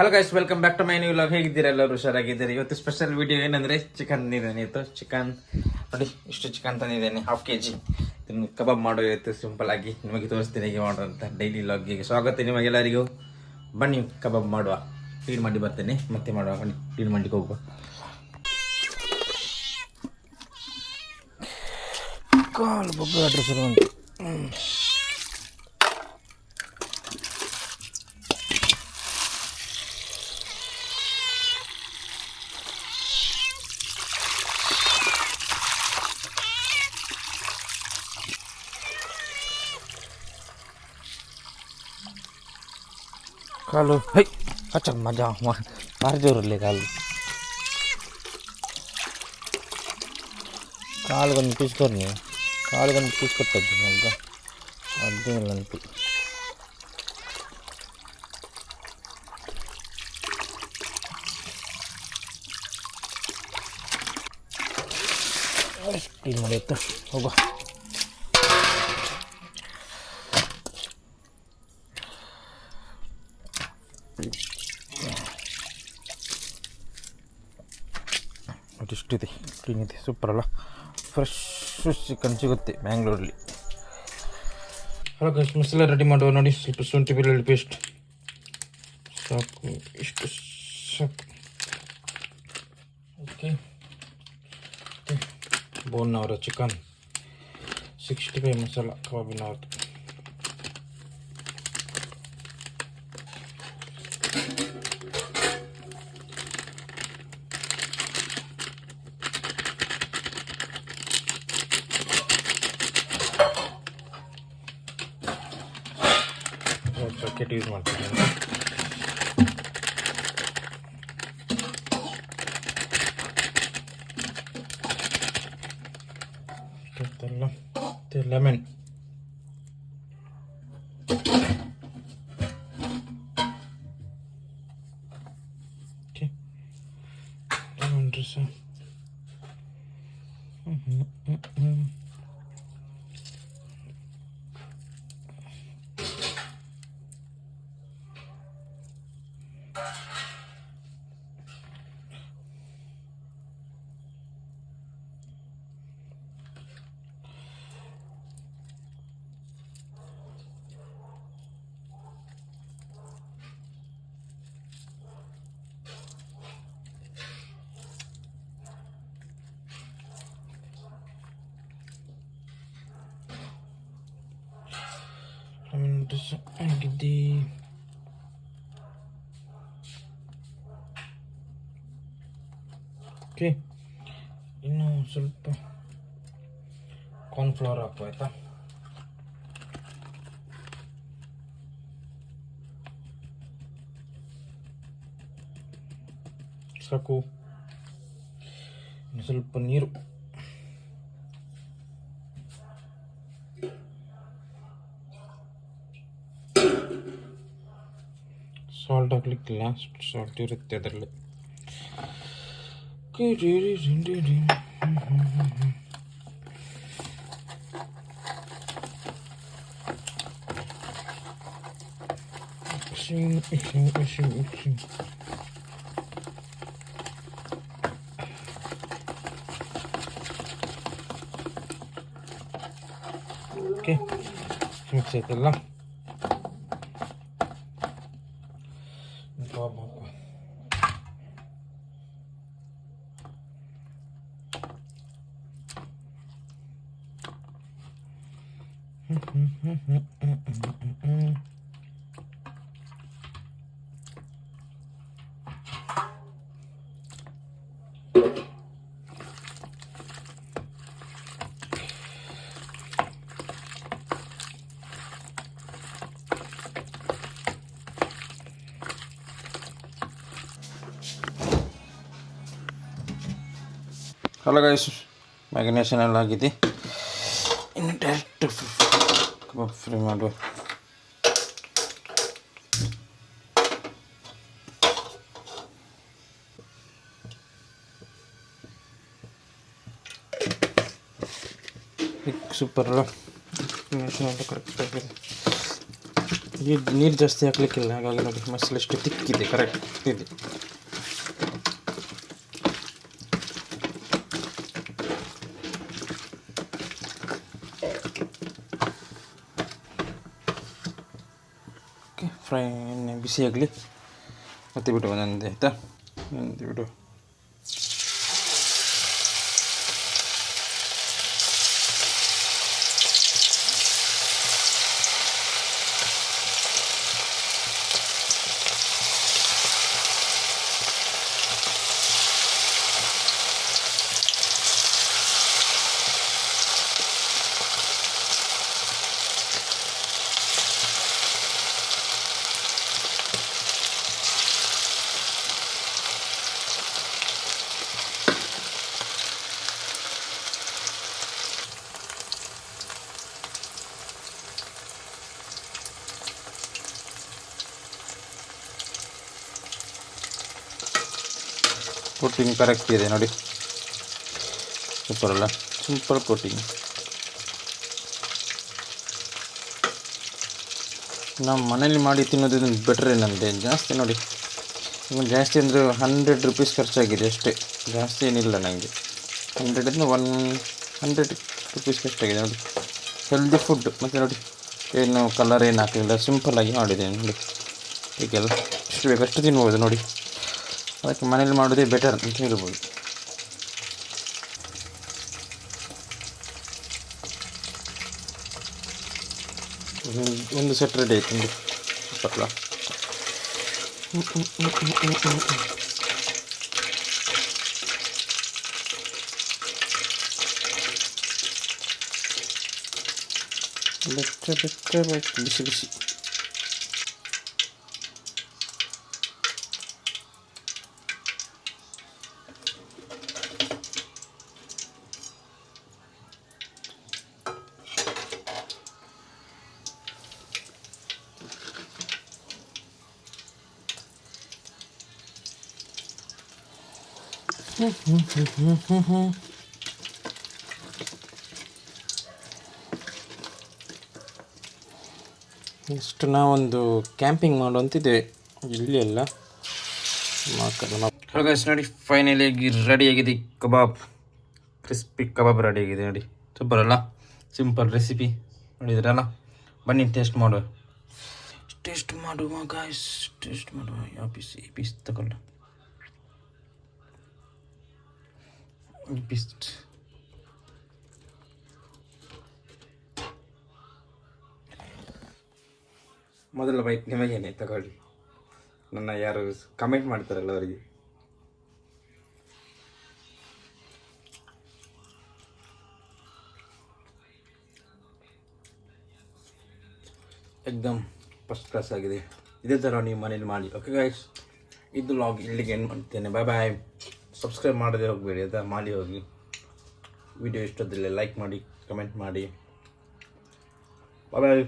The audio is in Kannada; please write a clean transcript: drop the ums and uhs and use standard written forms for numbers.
Hello guys, welcome back to my new vlog. ಹೇಗಿದ್ದೀರಾ? ಎಲ್ಲರೂ ಹುಷಾರಾಗಿದ್ದೀರಿ. ಇವತ್ತು ಸ್ಪೆಷಲ್ ವಿಡಿಯೋ ಏನಂದರೆ ಚಿಕನ್ ತಂದಿದ್ದೇನೆ. ಇವತ್ತು ಚಿಕನ್ ನೋಡಿ, ಇಷ್ಟು ಚಿಕನ್ ತಂದಿದ್ದೇನೆ, ಹಾಫ್ KG. ಇದನ್ನು ಕಬಾಬ್ ಮಾಡೋ ಇವತ್ತು ಸಿಂಪಲ್ ಆಗಿ ನಿಮಗೆ ತೋರಿಸ್ತೀನಿ ಹೇಗೆ ಮಾಡುವಂಥ ಡೈಲಿ ವ್ಲಾಗಿಗೆ ಸ್ವಾಗತ ನಿಮಗೆಲ್ಲರಿಗೂ. ಬನ್ನಿ ಕಬಾಬ್ ಮಾಡುವ. ಕ್ಲೀನ್ ಮಾಡಿ ಬರ್ತೇನೆ, ಮತ್ತೆ ಮಾಡುವ. ಬನ್ನಿ ಕ್ಲೀನ್ ಮಾಡಿಗೆ ಹೋಗುವ. ಕಾಲು ಬೊಬ್ಬೆ ಅಡ್ರೆಸ್ ಉಂಟು. ಕಾಲು ಹೈ ಅಚ್ಚ ಮಜಾ ಭಾರಿ ಜೋರಲ್ಲಿ ಕಾಲಿಗೊಂದು ಪೀಸ್ ಕೊಡಿ ನೀವು. ಕಾಲಿಗೊಂದು ಪೀಸ್ ಕೊಟ್ಟದ್ದು ಈಗ ಅದೇನಿಲ್ಲ ನೆನಪು. ಕ್ಲೀನ್ ಮಾಡಿ ಆಯ್ತು, ಹೋಗುವ. ಇಷ್ಟಿದೆ, ಕ್ಲೀನ್ ಇದೆ, ಸೂಪರ್ ಅಲ್ಲ. ಫ್ರೆಶ್ ಚಿಕನ್ ಸಿಗುತ್ತೆ ಬ್ಯಾಂಗ್ಳೂರಲ್ಲಿ. ಹಲೋ ಗೈಸ್, ಮಸಾಲೆ ರೆಡಿ ಮಾಡುವ. ನೋಡಿ, ಸ್ವಲ್ಪ ಶುಂಠಿ ಬೆಳ್ಳುಳ್ಳಿ ಪೇಸ್ಟ್ ಸಾಕು, ಇಷ್ಟು ಸಾಕು. ಓಕೆ, ಬೋನ್ನವರ ಚಿಕನ್ 65 ಮಸಾಲ ಕಬಾಬಿನವ್ರದ್ದು. ಪ್ಯಾಕೆಟ್ ಯೂಸ್ ಮಾಡ್ತಿದ್ದೀನಿ. Lemon, okay, lemon juice. ಆಗಿದೆ. ಓಕೆ, ಇನ್ನು ಸ್ವಲ್ಪ ಕಾರ್ನ್ಫ್ಲವರ್ ಹಾಕುವ, ಆಯ್ತಾ? ಸಾಕು. ಇನ್ನು ಸ್ವಲ್ಪ ನೀರು. ಸಾಲ್ಟ್ ಹಾಕ್ಲಿಕ್ಕಿಲ್ಲ, ಸಾಲ್ಟ್ ಇರುತ್ತೆ ಅದರಲ್ಲಿ. ಓಕೆ, ಮಿಕ್ಸ್ ಆಯ್ತಲ್ಲ. ಹಲೋ ಗೈಸ್, ಮ್ಯಾಗ್ನೇಷನ್ ಎಲ್ಲ ಆಗಿದೆ. ಇನ್ನು ಡೈರೆಕ್ಟ್ ಕಬಾಬ್ ಫ್ರೈ ಮಾಡುವ. ಸೂಪರ್ ಅಲ್ಲ, ಮ್ಯಾಗ್ನೇಷನ್ ಎಲ್ಲ ಕರೆಕ್ಟ್ ಆಗಿದೆ. ನೀರು ಜಾಸ್ತಿ ಹಾಕ್ಲಿಕ್ಕಿಲ್ಲ, ಹಾಗಾಗಿ ನೋಡಿ ಮಸಾಲೆ ಎಷ್ಟು ತಿಕ್ಕಿದೆ, ಕರೆಕ್ಟ್ ಇದೆ. ಓಕೆ, ಫ್ರೈ ಎಣ್ಣೆ ಬಿಸಿ ಆಗಲಿ, ಮತ್ತೆ ಬಿಡು ಒಂದೊಂದೇ ಆಯಿತಾ, ಒಂದೊಂದೇ ಬಿಡು. ಕೋಟಿಂಗ್ ಕರೆಕ್ಟ್ ಇದೆ ನೋಡಿ, ಸೂಪರ್ ಅಲ್ಲ, ಸಿಂಪಲ್ ಕೋಟಿಂಗ್. ನಾವು ಮನೇಲಿ ಮಾಡಿ ತಿನ್ನೋದು ಬೆಟ್ರ್ ಏನಂದರೆ, ಜಾಸ್ತಿ ನೋಡಿ, ಜಾಸ್ತಿ ಅಂದರೆ 100 ರೂಪೀಸ್ ಖರ್ಚಾಗಿದೆ ಅಷ್ಟೇ, ಜಾಸ್ತಿ ಏನಿಲ್ಲ ನನಗೆ. 100 ರೂಪೀಸ್ ಖರ್ಚಾಗಿದೆ ನೋಡಿ. ಹೆಲ್ದಿ ಫುಡ್, ಮತ್ತು ನೋಡಿ ಏನು ಕಲರ್ ಏನು ಹಾಕಲಿಲ್ಲ, ಸಿಂಪಲ್ಲಾಗಿ ಮಾಡಿದ್ದೇನೆ ನೋಡಿ. ಹೀಗೆಲ್ಲ ಎಷ್ಟು ಬೇಕಷ್ಟು ತಿನ್ಬೋದು ನೋಡಿ, ಅದಕ್ಕೆ ಮನೇಲಿ ಮಾಡೋದೇ ಬೆಟರ್ ಅಂತ ಹೇಳ್ಬೋದು. ಒಂದು ಸೆಟ್ ರೆಡಿ ಆಯ್ತು ನೋಡಿ, ಸೂಪರ್ಲ. ಬಿಸಿ ಬಿಸಿ. ನೆಕ್ಸ್ಟ್ ನಾವೊಂದು ಕ್ಯಾಂಪಿಂಗ್ ಮಾಡುವಂತಿದೆ ಇಲ್ಲಿ ಎಲ್ಲ. ನೋಡಿ ಫೈನಲಿ ರೆಡಿಯಾಗಿದೆ ಕಬಾಬ್, ಕ್ರಿಸ್ಪಿ ಕಬಾಬ್ ರೆಡಿಯಾಗಿದೆ ನೋಡಿ, ಸೂಪರ್ ಅಲ್ಲ, ಸಿಂಪಲ್ ರೆಸಿಪಿ ನೋಡಿದ್ರಲ್ಲ. ಬನ್ನಿ ಟೇಸ್ಟ್ ಮಾಡುವ ಗಾಯ್ಸ್, ಟೇಸ್ಟ್ ಮಾಡುವ. ಯಾವ ಪೀಸ್? ಈ ಪೀಸ್ ತಗೊಳ್ಳ, ಈ ಪೀಸ್. ಮೊದಲ ಬೈಕ್ ನಿಮಗೇನೆ, ತಗೊಳ್ಳಿ. ನನ್ನ ಯಾರು ಕಮೆಂಟ್ ಮಾಡ್ತಾರಲ್ಲ ಅವರಿಗೆ. ಎಕ್ದಮ್ ಫಸ್ಟ್ ಕ್ಲಾಸ್ ಆಗಿದೆ. ಇದೇ ಥರ ನೀವು ಮನೇಲಿ ಮಾಡಿ. ಓಕೆ ಗೈಸ್, ಇದು ಲಾಗ್ ಇಲ್ಲಿಗೆ ಎಂಡ್ ಮಾಡ್ತೇನೆ. ಬಾಯ್ ಬಾಯ್. ಸಬ್ಸ್ಕ್ರೈಬ್ ಮಾಡದೆ ಹೋಗಬೇಡಿ, ಅದಾ ಮಾಡಿ ಹೋಗಿ. ವಿಡಿಯೋ ಇಷ್ಟೊಂದಿಲ್ಲ ಲೈಕ್ ಮಾಡಿ, ಕಮೆಂಟ್ ಮಾಡಿ. ಬಾಯ್ ಬಾಯ್.